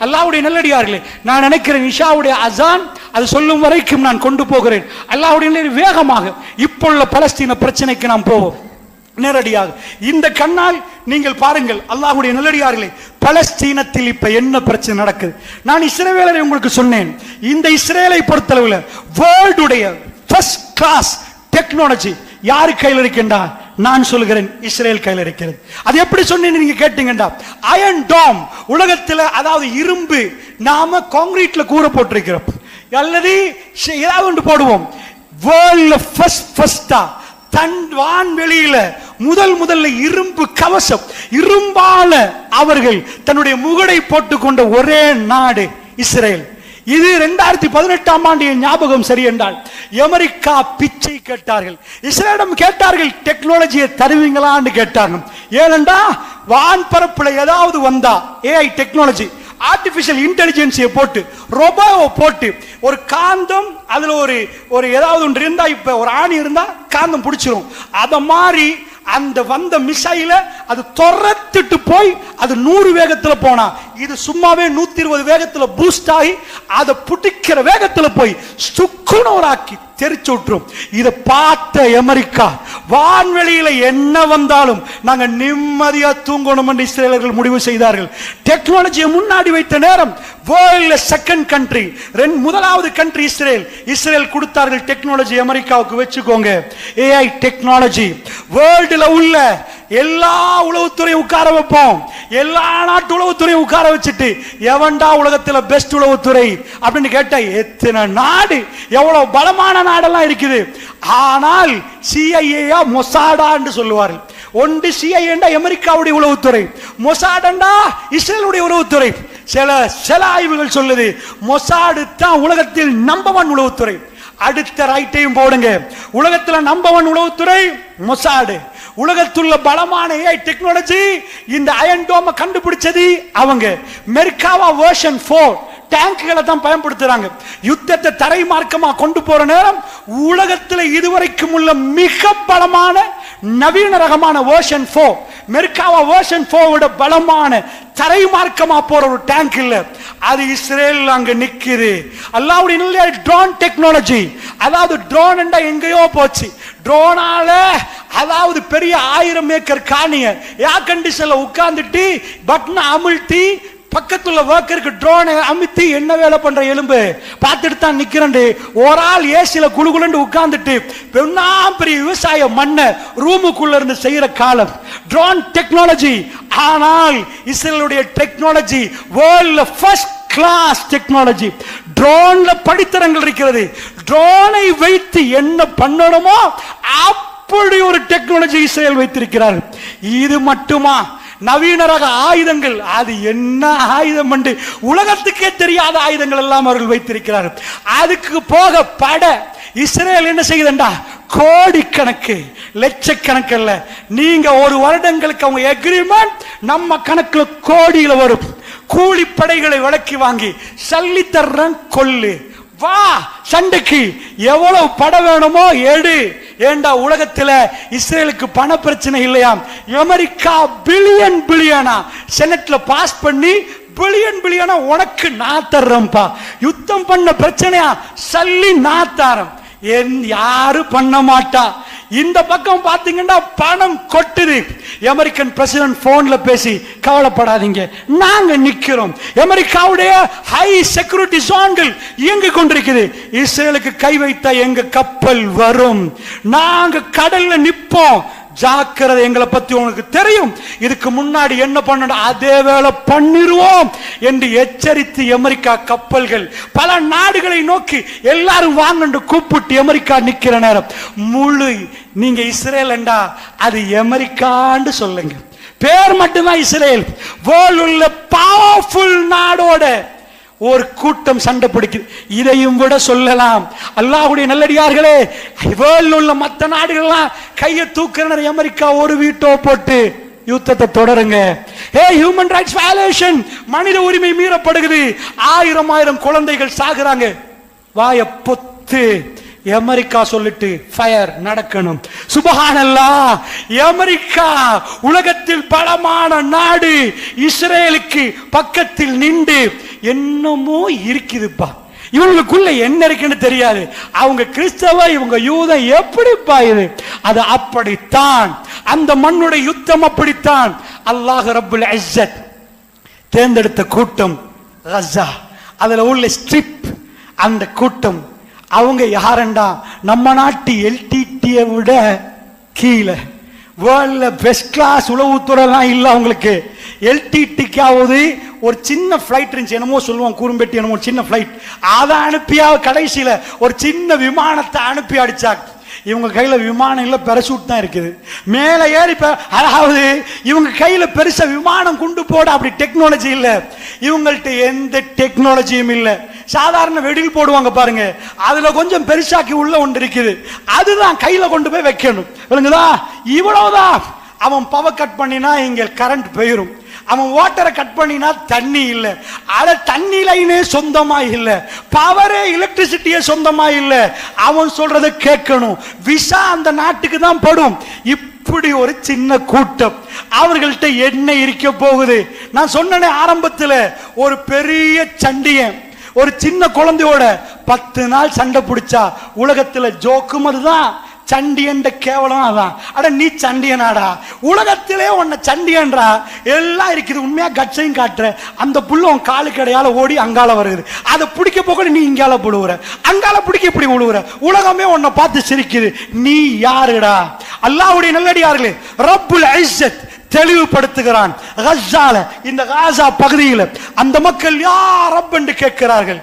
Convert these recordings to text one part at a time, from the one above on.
அல்லாஹ்வுடைய நல்லடியார்களே, நான் நினைக்கிறேன் இஷாவுடைய அசான் அது சொல்லும் வரைக்கும் நான் கொண்டு போகிறேன். அல்லாஹ்வுடைய வேகமாக இப்போ உள்ள பலஸ்தீன பிரச்சனைக்கு நாம் போவோம் நேரடியாக. இந்த கண்ணால் நீங்கள் பாருங்கள் அல்லாஹ்வுடைய நல்லடியார்களே, பலஸ்தீனத்தில் இப்ப என்ன பிரச்சனை நடக்குது. நான் இஸ்ரவேலை உங்களுக்கு சொன்னேன். இந்த இஸ்ரேலை பொறுத்தளவுல வேர்ல்டுடைய ஃபர்ஸ்ட் கிளாஸ் டெக்னாலஜி யாரு கையில் இருக்கின்றா? நான் சொல்கிறேன் இஸ்ரேல் கையில் இருக்கிறது. அது எப்படி சொன்னீங்க நீங்க கேட்டீங்கடா, அயன் டாம் உலகத்தில், அதாவது இரும்பு நாம கான்கிரீட்ல கூரை போட்டிருக்கிறோம் அல்லது ஏதாவது ஒன்று போடுவோம். வேர்ல்ட்ல ஃபர்ஸ்டா தன் வான்வெளியில முதல்ல இரும்பு கவசம், இரும்பால அவர்கள் தன்னுடைய முகடை போட்டுக்கொண்ட ஒரே நாடு இஸ்ரேல். இது 2018ஆம் ஆண்டு ஞாபகம் சரி என்றால் அமெரிக்கா பிச்சை கேட்டார்கள். இஸ்ரேலிடம் கேட்டார்கள், டெக்னாலஜியை தருவீங்களான்னு கேட்டாங்க. ஏனென்றா வான்பரப்புல ஏதாவது வந்தா ஏஐ டெக்னாலஜி, ஆர்டிபிஷியல் இன்டெலிஜென்ஸியை போட்டு ரோபோவை போட்டு ஒரு காந்தம் அதுல ஒரு ஏதாவது ஒன்று இருந்தா, இப்ப ஒரு ஆணி இருந்தா காந்தம் பிடிச்சிரும். அத மாதிரி அந்த வந்த மிசைல அது துரத்திட்டு போய் அது 100 வேகத்துல போனா, இது சும்மாவே 120 வேகத்துல பூஸ்ட் ஆகி அதை பிடிக்கிற வேகத்துல போய் சுக்குனோராக்கி தெரிச்சு விட்டுரும். இதை பார்த்த அமெரிக்கா வான்வெளியில என்ன வந்தாலும் நாங்க நிம்மதியா தூங்கணும் என்று இஸ்ரேலர்கள் முடிவு செய்தார்கள். டெக்னாலஜியை முன்னாடி வைத்த நேரம் வேர்ல்ட்ல செகண்ட் கண்ட்ரி, முதலாவது கண்ட்ரி இஸ்ரேல். இஸ்ரேல் கொடுத்தார்கள் டெக்னாலஜி அமெரிக்காவுக்கு. வச்சுக்கோங்க, ஏஐ டெக்னாலஜி வேர்ல்டுல உள்ள எல்லா உளவுத்துறையும் உட்கார வைப்போம். எல்லா நாட்டு உளவுத்துறையும் உட்கார வச்சுட்டு எவன்டா உலகத்தில் பெஸ்ட் உளவுத்துறை அப்படின்னு கேட்டா எத்தனை நாடு, எவ்வளவு பலமான நாடெல்லாம் இருக்குது. ஆனால் சிஐஏ மொசாடான்னு சொல்லுவார்கள். ஒன்று சிஐஏண்டா அமெரிக்காவுடைய உளவுத்துறை, மொசாடண்டா இஸ்ரேலுடைய உளவுத்துறை. சில ஆய்வுகள் சொல்லுது மொசாடு தான் உலகத்தில் நம்பர் 1 உளவுத்துறை. அடுத்த ரைட்டையும் போடுங்க, உலகத்தில் நம்பர் 1 உளவுத்துறை மொசாடு. உலகத்துள்ள பலமான ஏஐ டெக்னாலஜி இந்த அயன் டோமை கண்டுபிடிச்சது அவங்க. மெர்காவா வெர்ஷன் 4 டேங்குகளை தான் பயன்படுத்துறாங்க. யுத்தத்தை தரை மார்க்கமா கொண்டு போற நேரம் உலகத்தில் இதுவரைக்கும் உள்ள மிக பலமான நவீன ரகமான வெர்ஷன் 4, மெர்காவா வெர்ஷன் 4 பலமான தரை மார்க்கமா போற ஒரு டேங்க் இல்ல, அது இஸ்ரேல் அங்க நிக்குது. அல்லாஹ்வுடைய ட்ரோன் டெக்னாலஜி, அதாவது ட்ரோன் என்றா எங்கேயோ போச்சு. ட்ரோனால அதாவது பெரிய 1000 ஏக்கர் காணிய ஏர் கண்டிஷன்ல உட்கார்ந்துட்டு பட்டனை அமுழ்த்தி பக்கத்துல ஒர்க்கருக்கு ட்ரோனை அமுத்தி என்ன வேலை பண்ற எலும்பு பார்த்துட்டு தான் நிக்கிறேன். ஒரு ஆள் ஏசில குழுகுலண்டு உட்கார்ந்துட்டு பெரிய விவசாய மண்ணை ரூமுக்குள்ள இருந்து செய்யற காலம் ட்ரோன் டெக்னாலஜி. ஆனால் இஸ்ரேலுடைய டெக்னாலஜி வேர்ல்ட்ல ஃபர்ஸ்ட் கிளாஸ் டெக்னாலஜி. ட்ரோன்ல படித்தரங்கள் இருக்கிறது. ட்ரோனை வைத்து என்ன பண்ணணுமோ அப்படி ஒரு டெக்னாலஜி இஸ்ரேல் வைத்திருக்கிறார்கள். இது மட்டுமா, நவீன ரக ஆயுதங்கள், அது என்ன ஆயுதம் என்று உலகத்துக்கே தெரியாத ஆயுதங்கள் எல்லாம் அவர்கள் வைத்திருக்கிறார்கள். அதுக்கு போக பட இஸ்ரேல் என்ன செய்யுதுண்டா, கோடிக்கணக்கு லட்சக்கணக்கு அல்ல, நீங்க ஒரு வருடங்களுக்கு அவங்க எக்ரிமெண்ட் நம்ம கணக்குல கோடியில வரும். கூலிப்படைகளை விலக்கி வாங்கி சல்லி தர்றன் கொல்லு, வா சண்டைக்கு எவ்வளவு பட வேணுமோ எடு. ஏண்டா உலகத்தில் இஸ்ரேலுக்கு பண பிரச்சனை இல்லையாம். அமெரிக்கா பில்லியனா செனட்ல பாஸ் பண்ணி பில்லியனா உனக்கு நான் தர்றேன்பா. யுத்தம் பண்ண பிரச்சனையா சல்லி நான் தரேன், யாரு பண்ண மாட்டா. இந்த பக்கம் பாத்தீங்கன்னா பணம் கொட்டுது. அமெரிக்கன் பிரசிடென்ட் போன்ல பேசி கவலைப்படாதீங்க நாங்க நிக்கிறோம். அமெரிக்காவுடைய ஹை செக்யூரிட்டி ஜோன்கள் இயங்கிக் கொண்டிருக்குது. இஸ்ரேலுக்கு கை வைத்த எங்க கப்பல் வரும், நாங்க கடல்ல நிப்போம், ஜாக்கிரதை, எங்களை பத்தி உனக்கு தெரியும், இதுக்கு முன்னாடி என்ன பண்ணணும் அதே வேலை பண்ணிடுவோம் என்று எச்சரித்து அமெரிக்கா கப்பல்கள் பல நாடுகளை நோக்கி எல்லாரும் வாங்க கூப்பிட்டு அமெரிக்கா நிக்கிற நேரம் முழு நீங்க இஸ்ரேல் என்றா அது அமெரிக்கான்னு சொல்லுங்க, பேர் மட்டும்தான் இஸ்ரேல். வேர்ல்ட் உள்ள பவர்ஃபுல் நாடோட ஒரு கூட்டம் சண்டை பிடிக்குது. இதையும் விட சொல்லலாம், அல்லாஹ்வுடைய நல்லடியார்களே, வேர்ல்ட்ல உள்ள மற்ற நாடுகள்லாம் கையை தூக்குற அமெரிக்கா ஒரு வீட்டோ போட்டு யுத்தத்தை தொடருங்க. ஹியூமன் ரைட்ஸ் வயலேஷன், மனித உரிமை மீறப்படுகிறது, 1000 குழந்தைகள் சாகுறாங்க. வாய பொத்து அமெரிக்கா சொல்லிட்டு ஃபயர் நடக்கணும். சுப்ஹானல்லாஹ், அமெரிக்கா உலகத்தில் பலமான நாடு இஸ்ரேலுக்கு பக்கத்தில் நின்று என்னமோ இருக்குதுப்பா, இவங்களுக்குள்ள என்ன இருக்குன்னு தெரியாது. அவங்க கிறிஸ்தவ, இவங்க யூதம், எப்படிப்பா இது? அது அப்படித்தான். அந்த மண்ணுடைய யுத்தம் அப்படித்தான். அல்லாஹ் ரப்புல் இஸ்ஸத் தேர்ந்தெடுத்த கூட்டம் கஸா, அதுல உள்ள ஸ்ட்ரிப், அந்த கூட்டம். அவங்க யாரண்டா, நம்ம நாட்டு எல்டிடியை விட கீழே, வேர்ல்ட்ல பெஸ்ட் கிளாஸ் உளவுத்துறைலாம் இல்லை அவங்களுக்கு. எல்டிடிக்காவது ஒரு சின்ன ஃபிளைட் இருந்துச்சு, என்னமோ சொல்லுவோம் குறும்பெட்டி, என்னமோ சின்ன ஃபிளைட், அதை அனுப்பியா கடைசியில ஒரு சின்ன விமானத்தை அனுப்பி அடிச்சாங்க. இவங்க கையில விமானம் இல்ல, பெரசூட் தான் இருக்குது. மேல ஏறி, அதாவது இவங்க கையில பெருசா விமானம் கொண்டு போட அப்படி டெக்னாலஜி இல்ல. இவங்கள்ட்ட எந்த டெக்னாலஜியும் இல்ல. சாதாரண வெடில் போடுவாங்க பாருங்க, அதுல கொஞ்சம் பெருசாக்கி உள்ள ஒன்று இருக்குது, அதுதான் கையில கொண்டு போய் வைக்கணும். விளங்குதா? இவ்வளவுதான். அவன் பவர் கட் பண்ணினா இங்க கரண்ட் போயிரும். அவன் வாட்டரை கட் பண்ணினா தண்ணி இல்ல. அட தண்ணி லைனே சொந்தமா இல்ல, பவரே எலக்ட்ரிசிட்டியே சொந்தமா இல்ல. அவன் சொல்றத கேட்கணும். விசா அந்த நாட்டுக்கு தான் படும். இப்படி ஒரு சின்ன கூட்டம், அவர்கள்ட்ட என்ன இருக்க போகுது? நான் சொன்னேனே ஆரம்பத்தில், ஒரு பெரிய சண்டியன் ஒரு சின்ன குழந்தையோட 10 நாள் சண்டை பிடிச்சா உலகத்துல ஜோக்கும் அதுதான். சண்டியன் கேவலம் அதான். அட நீ சண்டியனாடா, உலகத்திலே உன்னை சண்டியன்றா எல்லாம் இருக்குது. உண்மையா கட்சையும் காட்டுற அந்த புள்ள உன் காலு கடையால ஓடி அங்கால வருது, அதை பிடிக்க போக நீ இங்கால போடுவுற, அங்கால பிடிக்க இப்படி விழுவுற, உலகமே உன்னை பார்த்து சிரிக்குது. நீ யாருடா? அல்லாஹ்வுடைய நல்லடியார்களே, ரப்புல் இஸ்ஸத் தெளிவுபடுத்துகிறான். கஸால, இந்த காசா பகுதியில் அந்த மக்கள் யார் ரப் என்று கேட்கிறார்கள்.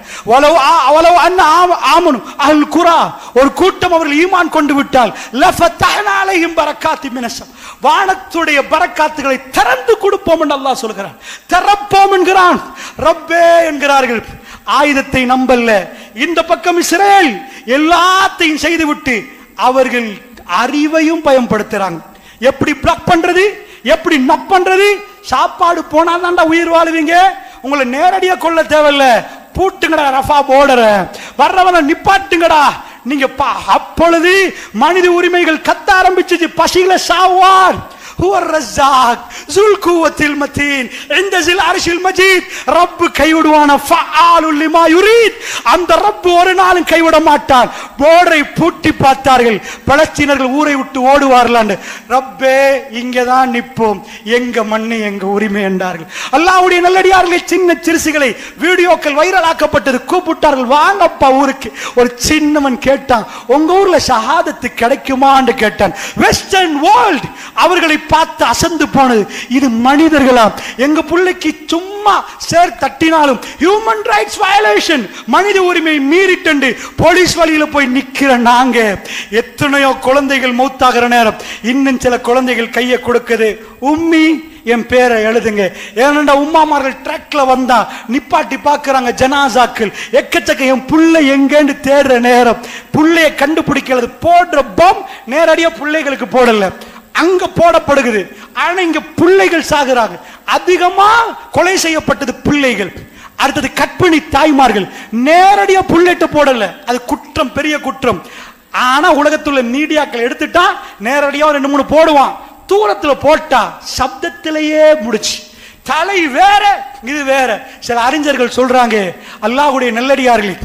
ஒரு கூட்டம் அவர்கள் ஈமான் கொண்டு விட்டால் வானத்துடைய பரக்காத்துகளை திறந்து கொடுப்போம் என்று அல்லாஹ் சொல்கிறான். திறப்போம் என்கிறான். ரப்பே என்கிறார்கள். ஆயுதத்தை நம்பல்ல. இந்த பக்கம் இஸ்ரேல் எல்லாத்தையும் செய்துவிட்டு அவர்கள் அறிவையும் பயன்படுத்துறாங்க. எப்படி பிளாக் பண்றது, எப்படி நப் பண்றது? சாப்பாடு போனா தான்டா உயிர் வாழுவீங்க. உங்களை நேரடியா கொள்ள தேவையில்ல. பூட்டுங்கடா ரஃபா போர்டர, வர்றவன நிப்பாட்டுங்கடா நீங்க. அப்பொழுது மனித உரிமைகள் கத்த ஆரம்பிச்சு, பசியில சாவார். ரப்பு கைவிடுவான, அந்த ரப்பு ஒரு நாளும் கைவிட மாட்டான். போர்டரை பூட்டி பார்த்தார்கள். பலஸ்தீனர்கள் ஊரை விட்டு ஓடுவார்கள். ரப்பே இங்கதான் நிற்போம், எங்க மண்ணு எங்க உரிமை என்றார்கள். அல்லாஹ்வுடைய நல்லடியார்களை, சின்ன சிறுசுகளை வீடியோக்கள் வைரல் ஆக்கப்பட்டது. கூப்பிட்டார்கள், வாங்கப்பா ஊருக்கு. ஒரு சின்னவன் கேட்டான், உங்க ஊர்ல ஷஹாதத்து கிடைக்குமான்னு கேட்டான். வெஸ்டர்ன் வேர்ல்ட் அவர்களை பார்த்து அசந்து போனது. இது மனிதர்களா? எங்க பிள்ளைக்கு சும்மா சேர் தட்டினாலும் ஹியூமன் ரைட்ஸ் வயலேஷன், மனித உரிமை மீறிட்டு போலீஸ் வழியில போய் நிக்கிற நாங்க. எத்தனையோ குழந்தைகள் மௌத்தாகிற நேரம் இன்னும் சில குழந்தைகள் கையை கொடுக்குது, உம்மி என் பேரை எழுதுங்க. ஏனென்றா உம்மாமார்கள் ட்ரக்ல வந்தா நிப்பாட்டி பார்க்கிறாங்க ஜனாசாக்கள். எக்கச்சக்க என் புள்ளை எங்கேன்னு தேடுற நேரம், புள்ளைய கண்டுபிடிக்கிறது. போடுற பம் நேரடியா பிள்ளைகளுக்கு போடல, அங்க போடப்படுகிறது. ஆனா இங்க பிள்ளைகள் சாகுறாங்க. அதிகமா கொலை செய்யப்பட்டது பிள்ளைகள். அடுத்தது கற்பிணி தாய்மார்கள். நேரடியா புள்ளேட்ட போடல, அது குற்றம், பெரிய குற்றம். ஆனா உலகத்துல மீடியாக்கள் எடுத்துட்டா நேரடியா 2-3 போடுவான். தூரத்துல போட்டா சப்தத்திலேயே முடிச்சு. தலை வேற, இது வேற. சில அறிஞர்கள் சொல்றாங்க, அல்லாஹ்வுடைய நல்லடியார்கள்,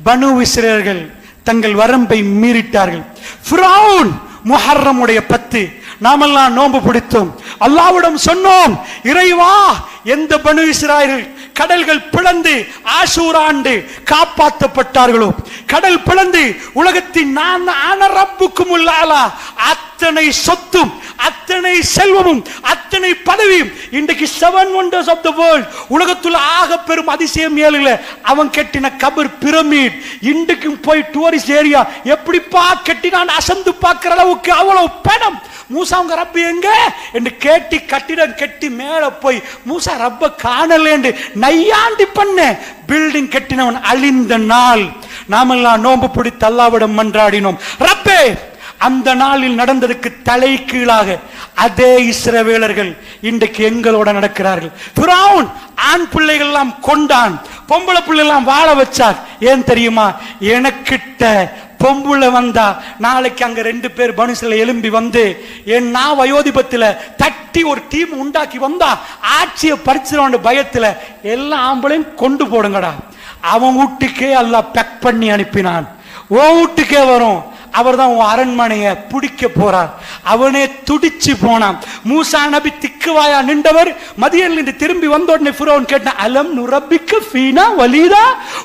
பனு இஸ்ரேலர்கள் தங்கள் வரம்பை மீறிட்டார்கள். ஃபிரௌன் முஹர்ரமுடைய 10 நாமெல்லாம் நோன்பு பிடித்தோம். அல்லாஹ்விடம் சொன்னோம், இறைவா, எந்த பனு இஸ்ராயேல் கடல்கள் பிளந்து ஆஷூரா ஆண்டு காப்பாற்றப்பட்டார்களோ, கடல் பிளந்து உலகத்தின் அத்தனை சொத்தும், அத்தனை செல்வமும், அத்தனை பதவியும் இன்றைக்கு 7 wonders of the world, உலகத்துல ஆக பெரும் அதிசயம் 7 அவன் கட்டின கபர் பிரமிட் இன்றைக்கும் போய் டூரிஸ்ட் ஏரியா எப்படிப்பா கட்டினான் அசந்து பார்க்கிற அளவுக்கு அவ்வளவு பணம். மூசா உங்க ரப்பு எங்க என்று கேட்டி கட்டிடம் கட்டி மேல போய் மூசா ரப்ப காணல என்று நையாண்டி பண்ண பில்டிங் கட்டினவன் அழிந்த நாள் நாமெல்லாம் நோன்பு பிடித்து அல்லாஹ்விடம் மன்றாடினோம். ரப்பே, அந்த நாளில் நடந்ததுக்கு தலை கீழாக அதே இஸ்ரவேலர்கள் இன்றைக்கு எங்களோட நடக்கிறார்கள். ஃபிரௌன் ஆண் பிள்ளைகள் எல்லாம் கொண்டான், பொம்பளை பிள்ளை எல்லாம் வாழ வச்சார். ஏன் தெரியுமா? எனக்கிட்ட பொம்புல வந்தா நாளைக்கு அங்க 2 பேர் பனுசில எலும்பி வந்து என் வயோதிபத்துல தட்டி ஒரு டீம் உண்டாக்கி வந்தா ஆட்சியை பறிச்சிட பயத்துல எல்லா ஆம்பளையும் கொண்டு போடுங்கடா. அவன் வீட்டுக்கே எல்லாம் பேக் பண்ணி அனுப்பினான். ஓ வீட்டுக்கே வரும். அவர் தான் உன் அரண்மனையை பிடிக்க போறார். அவனே துடிச்சு போனான். மூசா நபி திக்குவாயா நின்றவர் மதியல் நின்று திரும்பி வந்த உடனே ஃபிரௌன் கேட்டான், அலம் நுரப்பிக்கு ஃபீனா வலீதா,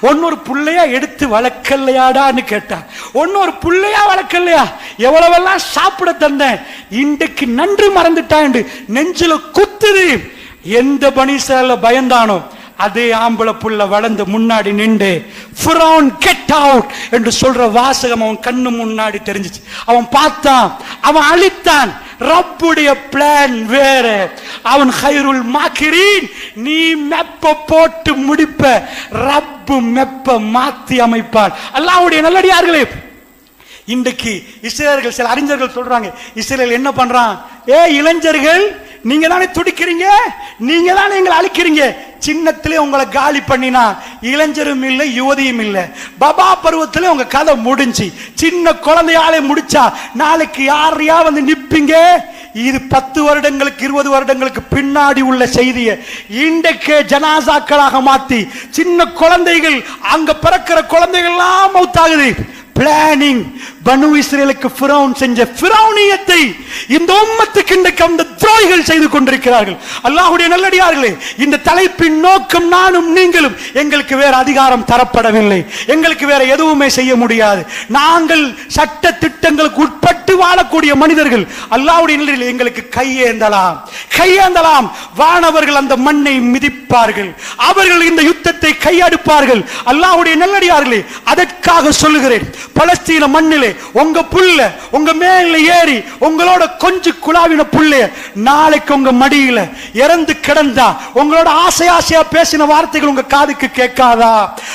ஒன்னொரு புள்ளையா எடுத்து வளர்க்கலையாடான்னு கேட்டான். ஒன்னொரு புள்ளையா வளர்க்கலையா, எவ்வளவெல்லாம் சாப்பிட தந்தேன், இன்றைக்கு நன்றி மறந்துட்டான் என்று நெஞ்சில குத்துது. எந்த பனிசல பயந்தானோ அதே ஆம்பளை புள்ள வளர்ந்து முன்னாடி நின்று ஃபிரௌன் கெட் அவுட் என்று சொல்ற வாசகம் அவன் கண்ணு முன்னாடி தெரிஞ்சிச்சு. அவன் பார்த்தான், அவன் அழித்தான். ரப்புடைய பிளான் வேற. அவன் ஹைருல் மாக்கிரீன், நீ மெப்ப போட்டு முடிப்ப, ரப்பு மெப்ப மாத்தி அமைப்பார். அல்லாஹ்வுடைய நல்லடியார்களே, இன்றைக்கு இஸ்ரேலர்கள் சில அறிஞர்கள் சொல்றாங்க, இஸ்ரேல் என்ன பண்றான், இளைஞர்கள் நீங்க தானே துடிக்கிறீங்க, நீங்க தானே எங்களை அழிக்கிறீங்க, சின்னத்திலே உங்களை காலி பண்ணினா இளைஞரும் இல்லை யுவதியும் இல்லை, பபா பருவத்திலே உங்க கதை முடிஞ்சு, சின்ன குழந்தையாலே முடிச்சா நாளைக்கு யாரையா வந்து நிப்பீங்க. இது 10 வருடங்களுக்கு 20 வருடங்களுக்கு பின்னாடி உள்ள செய்தியை இன்றைக்கே ஜனாசாக்களாக மாத்தி சின்ன குழந்தைகள் அங்க பிறக்கிற குழந்தைகள் எல்லாம் மௌத்தாகுது. பிளானிங் பனு இஸ்ரேலுக்கு ஃபிரௌன் செஞ்ச ஃபிரௌனியத்தை இந்த உம்மத்துக்கு இன்றைக்கு அந்த துரோகிகள் செய்து கொண்டிருக்கிறார்கள். அல்லாஹ்வுடைய நல்லடியார்களே, இந்த தலைப்பின் நோக்கம் நானும் நீங்களும், எங்களுக்கு வேற அதிகாரம் தரப்படவில்லை, எங்களுக்கு வேற எதுவுமே செய்ய முடியாது. நாங்கள் சட்ட திட்டங்களுக்கு உட்பட்டு வாழக்கூடிய மனிதர்கள். அல்லாஹ்வுடைய நல்லடியார்களே, எங்களுக்கு கையேந்தலாம். வானவர்கள் அந்த மண்ணை மிதிப்பார்கள், அவர்கள் இந்த யுத்தத்தை கையெடுப்பார்கள். அல்லாஹ்வுடைய நல்லடியார்களே, அதற்காக சொல்லுகிறேன், பலஸ்தீன மண்ணிலே உங்க புள்ள உங்க மேல ஏறி உங்களோட கொஞ்சம் குழாவின புள்ளைய நாளைக்கு உங்க மடியில இறந்து கிடந்தா உங்களோட ஆசையா பேசின வார்த்தைகள் உங்க காதுக்கு கேட்காதா?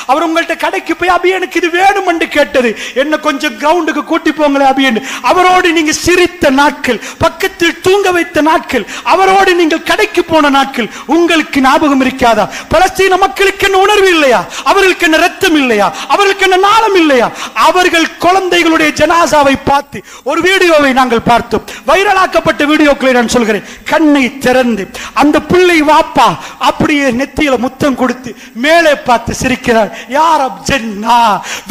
அவர் உங்கள்ட்ட கடைக்கு போய் அபி எனக்கு இது வேணும் என்று கேட்டது, என்ன கொஞ்சம் கிரவுண்டுக்கு கூட்டி போங்களே அபின்னு அவரோடு நீங்க சிரித்த நாட்கள், பக்கத்தில் தூங்க வைத்த நாட்கள், அவரோடு நீங்கள் கடைக்கு போன நாட்கள் உங்களுக்கு ஞாபகம் இருக்காதா? பலஸ்தீன மக்களுக்கு என்ன உணர்வு இல்லையா? அவர்களுக்கு என்ன ரத்தம் இல்லையா? அவர்களுக்கு என்ன நாளம் இல்லையா? அவர்கள் குழந்தைகளுடைய ஜனாசாவை பார்த்து ஒரு வீடியோவை நாங்கள் பார்த்தோம். வைரலாக்கப்பட்ட வீடியோக்களை நான் சொல்கிறேன். கண்ணை திறந்து அந்த பிள்ளை வாப்பா அப்படியே நெத்தியில முத்தம் கொடுத்து மேலே பார்த்து சிரிக்கிறார். யார் அப்ஜன்னா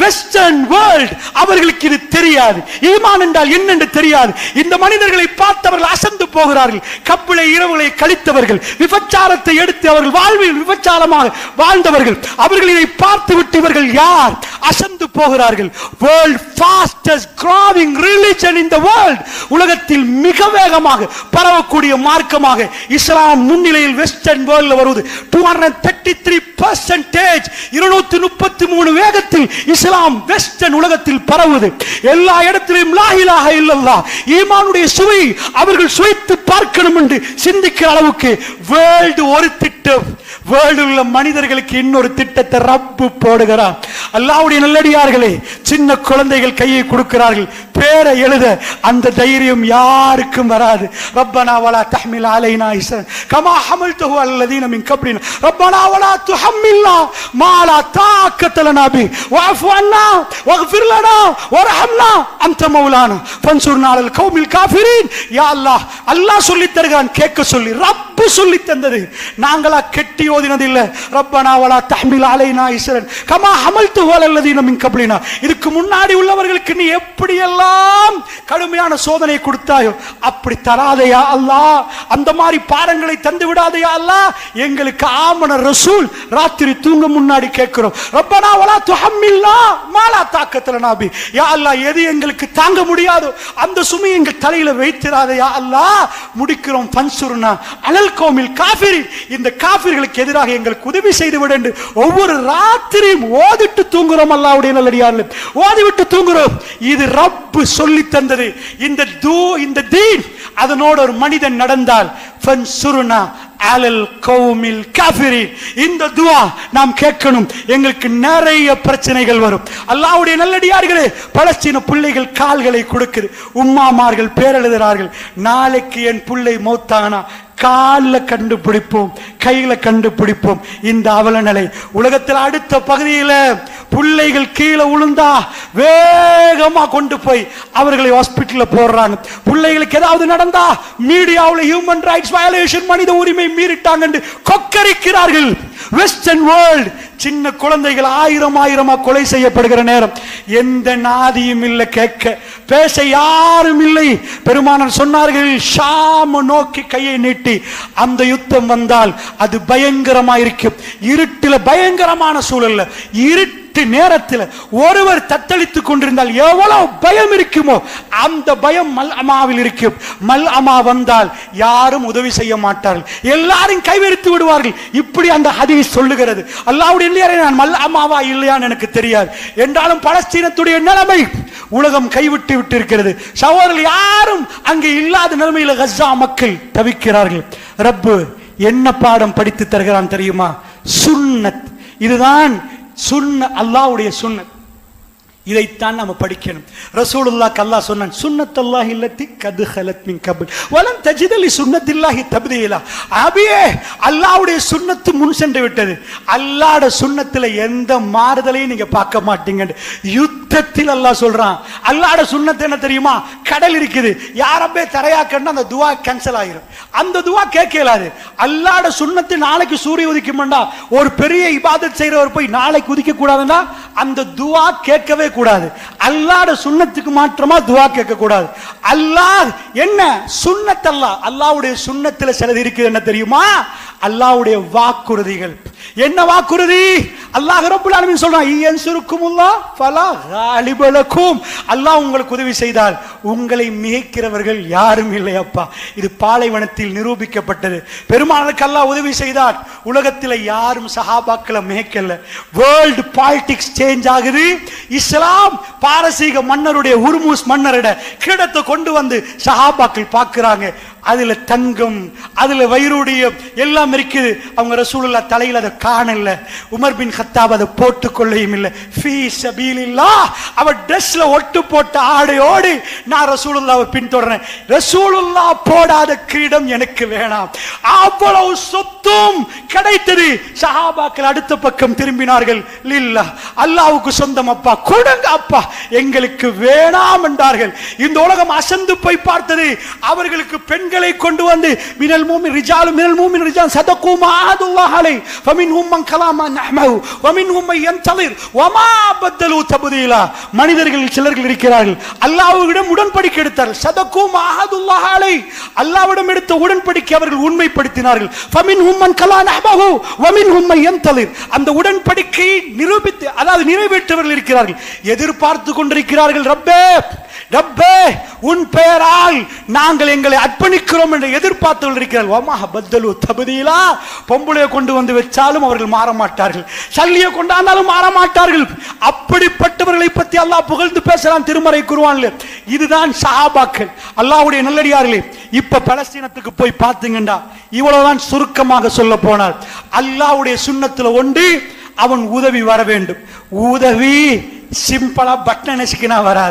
வெஸ்டர்ன் வேர்ல்ட், அவர்களுக்கு இது தெரியாது. ஈமான் என்றால் என்னென்று தெரியாது. இந்த மனிதர்களை பார்த்தவர்கள் அசந்து போகிறார்கள். கப்பிளை இரவுகளை கழித்தவர்கள், விபச்சாரத்தை எடுத்து அவர்கள் வாழ்வில் விபச்சாரமாக வாழ்ந்தவர்கள், அவர்கள் இதை பார்த்து விட்டு இவர்கள் யார் அசந்து போகிறார்கள். World fastest growing religion in the world, உலகத்தில் மிக வேகமாக பரவக்கூடிய மார்க்கமாக இஸ்லாம் முன்னிலையில் வெஸ்டர்ன் வேர்ல்ட்ல வருவது 233%, 233 வேகத்தில் இஸ்லாம் வெஸ்டர்ன் உலகத்தில் பரவுது. எல்லா இடத்திலும் லா இலாஹ இல்லல்லாஹ் ஈமானுடைய சுவை அவர்கள் சுவைத்து பார்க்கணும் என்று சிந்திக்கிற அளவுக்கு வேர்ல்டு ஒரு திட்டம், வேர்ல்டு உள்ள மனிதர்களுக்கு இன்னொரு திட்டத்தை ரப்பு போடுகிறார். அல்லாஹ்வுடைய நல்லடியார்களே, சின்ன குழந்தைகள் கையை கொடுக்கிறார்கள், பேரை எழுத அந்த தைரியம் யாருக்கும் வராது. ரப்பனா வலா தஹ்மில் அலைனா இஸ்ரன் கமா ஹமல்தஹு அல்லதீன மின் கப்லினா ரப்பனா வலா துஹம்மில்னா மா லா தாக்கத லனா பி வஅஃபு அன்னா வக்ஃபிர் லனா வர்ஹம்னா அன்த மௌலானா ஃபன்சுர்னா அலல் கௌமில் காஃபிரீன். யா அல்லாஹ், அல்லாஹ் சொல்லி தருகிறான், கேட்க சொல்லி ரப்பு சொல்லி தந்தது, நாங்களா கெட்டி ஓதினது இல்ல. ரப்பனா வலா தஹ்மில் அலைனா இஸ்ரன் கமா ஹமல்தஹு அல்லதீன மின் கப்லினா, இதுக்கு முன்னாடி உள்ளவர்களுக்கு நீ எப்படி எல்லாம் கடுமையான சோதனை கொடுத்தாயோ அப்படி தராதையா அல்லாஹ், அந்த மாதிரி பாடங்களை தந்து விடாதையா அல்லாஹ். எங்களுக்கு ஆமன ரசூல் ராத்திரி தூங்க முன்னாடி கேட்கிறோம், ரப்பனா வலா துஹம்மில்னா மா லா தாக்கத லனா பி. யா அல்லாஹ், எது எங்களுக்கு தாங்க முடியாதோ அந்த சுமை எங்கள் தலையில வைத்திராதையா அல்லாஹ். முடிக்கிறோம், ஃபன்சுர்னா அலல் கௌமில் காஃபிரின், இந்த காஃபிர்களுக்கு எதிராக எங்களுக்கு உதவி செய்து விடு என்று ஒவ்வொரு ராத்திரியும் ஓதிட்டு தூங்குறோம். அல்லாஹ்வுடைய நல்லடியார்களே, ஓதிவிட்டு தூங்குறோம். இது ரப்பு சொல்லி தந்தது. இந்த தீன் அதனோடு ஒரு மனிதன் நடந்தால் ஃபன்சுர்னா அலல் கௌமில் காஃபிரின். இந்த துஆ நாம் கேட்கணும். எங்களுக்கு நிறைய பிரச்சனைகள் வரும். அல்லாஹ்வுடைய நல்லடியார்களே, பலஸ்தீன பிள்ளைகள் கால்களை கொடுக்குது, உம்மாமார்கள் பேரெழுதுகிறார்கள். நாளைக்கு என் பிள்ளை மௌத்தானா காலில் கண்டுபிடிப்போம், கையில கண்டுபிடிப்போம். இந்த அவலநிலை உலகத்தில் அடுத்த பகுதியில் பிள்ளைகள் கீழே விழுந்தா வேகமா கொண்டு போய் அவர்களை ஹாஸ்பிட்டலில் போடுறாங்க. பிள்ளைகளுக்கு ஏதாவது நடந்தா மீடியாவில் ஹியூமன் ரைட்ஸ் வயலேஷன், மனித உரிமை மீறிட்டாங்க கொக்கரிக்கிறார்கள். வெஸ்டர்ன் வேர்ல்ட் சின்ன குழந்தைகள் ஆயிரமா கொலை செய்யப்படுகிற நேரம் எந்த நாதியும் இல்லை, கேட்க பேச யாரும் இல்லை. பெருமானார் சொன்னார்கள், ஷாம நோக்கி கையை நீட்டி அந்த யுத்தம் வந்தால் அது பயங்கரமா இருக்கும். இருட்டில் பயங்கரமான சூழல்ல, இருட்டு நேரத்தில் ஒருவர் தத்தளித்துக் கொண்டிருந்தால் எவ்வளவு பயம் இருக்குமோ அந்த பயம் மல் அமாவில் இருக்கும். மல் அமா வந்தால் யாரும் உதவி செய்ய மாட்டார்கள், எல்லாரும் கைவிரித்து விடுவார்கள். இப்படி அந்த ஹதீஸ் சொல்லுகிறது. அல்லாஹ்வுடைய நான் மல் அமாவா இல்லையான்னு எனக்கு தெரியாது. என்றாலும் பலஸ்தீனத்துடைய நிலைமை உலகம் கைவிட்டு விட்டு இருக்கிறது. சகோதரர்கள் யாரும் அங்கே இல்லாத நிலைமையில் கஸா மக்கள் தவிக்கிறார்கள். ரப்பு என்ன பாடம் படித்து தருகிறான் தெரியுமா? சுன்னத். இதுதான் சுன்னத், அல்லாஹ்வுடைய சுன்னத். இதைத்தான் நாம படிக்கணும். ரசூலுல்லாஹ் அல்லாஹ் சொன்னான், சுன்னத்துல்லாஹி அல்லதி கத் ஹலத் மின் கப்ல் வலம் தஜித லி சுன்னத்தில்லாஹி தப்தீலா. அபியே, அல்லாஹ்வுடைய சுன்னத்து முன் சென்று விட்டது. அல்லாஹ்வுடைய சுன்னத்துல எந்த மாறுதலையும் நீங்க பார்க்க மாட்டீங்க. யுத்தத்தில் அல்லாஹ் சொல்றான். அல்லாஹ்வுடைய சுன்னத்து என்ன தெரியுமா? கடல் இருக்குது, யாரப்பே தரையாக்கன்னா அந்த துஆ கேன்சல் ஆயிரும். அந்த துஆ கேட்கலாது. அல்லாஹ்வுடைய சுன்னத்து நாளைக்கு சூரிய உதிக்கும்டா, ஒரு பெரிய இபாதத் செய்றவர் போய் நாளைக்கு உதிக்க கூடாதுன்னா அந்த துஆ கேட்கவே கூடாது. அல்லாஹ்வுடைய சுன்னத்துக்கு மாற்றமா துஆ கேட்க கூடாது. அல்லாஹ் என்ன சுன்னத், அல்லாஹ்வுடைய சுன்னத்துல சிலது இருக்குது. என்ன தெரியுமா? அல்லாஹ்வுடைய வாக்குறுதிகள். என்ன வாக்குறுதி? அல்லாஹ் ரப்பல் ஆலமீன் சொல்றான், யன்சுருக்குமுல்லாஹ் ஃபலா காலிப லக்கும். அல்லாஹ் உங்களுக்கு உதவி செய்தால் உங்களை மிகைக்கிறவர்கள் யாரும் இல்லை. அப்பா, இது பாலைவனத்தில் நிரூபிக்கப்பட்டது. பெருமாளுக்கு அல்லாஹ் உதவி செய்தார், உலகத்தில் யாரும் சஹாபாக்களை மிகைக்கல. வேர்ல்ட் பாலிடிக்ஸ் சேஞ்ச் ஆகுது. இஸ்லாம் பாரசீக மன்னருடைய ஹுர்முஸ் மன்னரோட கிரீடத்தை கொண்டு வந்து சஹாபாக்கள் பார்க்கிறாங்க. அதுல தங்கம், அதுல வைரூடியம் எல்லாம் இருக்குது. அவங்க ரசூலுல்லாஹ் தலையில அதை காணல. உமர் பின் கத்தாப் அதை போட்டுக் கொள்ளையும் இல்லை. ஃபீ சபீலில்லாஹ் அவர் ட்ரெஸ்ல ஒட்டு போட்ட ஆடையோடு நான் ரசூலுல்லாஹ்வை பின்தொடர்றேன். ரசூலுல்லாஹ் போடாத கிரீடம் எனக்கு வேணாம். அவ்வளவு சொத்தும் கிடைத்தது. சஹாபாக்கள் அடுத்த பக்கம் திரும்பினார்கள். லில்லாஹ், அல்லாஹ்வுக்கு சொந்தம் அப்பா, கொடுங்க அப்பா, எங்களுக்கு வேணாம் என்றார்கள். இந்த உலகம் அசந்து போய் பார்த்தது. அவர்களுக்கு பெண்களை கொண்டு வந்து மினல் மூமின் ரிஜாலு மினல் மூமின் ரிஜால் சதகு மா அல்லாஹ் அலை ஃபமின்ஹும் மன் கலாமா நஹ்மஹு வமின்ஹும் மன் யன்தலிர் வமா பதலு தப்தீலா. மனிதர்கள் சிலர்கள் இருக்கிறார்கள், அல்லாஹ்விடம் உடன்படிக்கை எடுத்தார்கள். சதகு மா அல்லாஹ் அலை, அல்லாஹ்விடம் எடுத்த உடன்படிக்கை அவர்கள் உண்மைப்படுத்தினார்கள். ஃபமின்ஹும் மன் கலா நஹ்மஹு வமின்ஹும் மன் யன்தலிர். அந்த உடன்படிக்கையை நிரூபித்து, அதாவது நிறைவேற்றவர்கள் இருக்கிறார்கள், எதிர்பார்த்து கொண்டிருக்கிறார்கள். ரப்பே ரப்பே, உன் பெயரால் நாங்கள் எங்களை அர்ப்பணிக்கிறோம் என்று எதிர்பார்த்தவர்கள் இருக்கிறார்கள். வமா பதலு தப்தீலா. பொம்பளையை கொண்டு வந்து வச்சாலும் அவர்கள் மாற மாட்டார்கள், சல்லியை கொண்டாந்தாலும் மாற மாட்டார்கள். அப்படிப்பட்டவர்களை பற்றி அல்லாஹ் புகழ்ந்து பேசலாம் திருமறை குர்ஆன்ல. இதுதான் சஹாபாக்கள், அல்லாஹ்வுடைய நல்லடியார்களே. இப்ப பலஸ்தீனத்துக்கு போய் பார்த்தீங்கன்னா இவ்வளவுதான் சுருக்கமாக சொல்ல போனால். அல்லாஹ்வுடைய சுன்னத்துல ஒன்று, அவன் உதவி வர வேண்டும். உதவி சிம்பிளா பட்டன் நசுக்கினா வராது.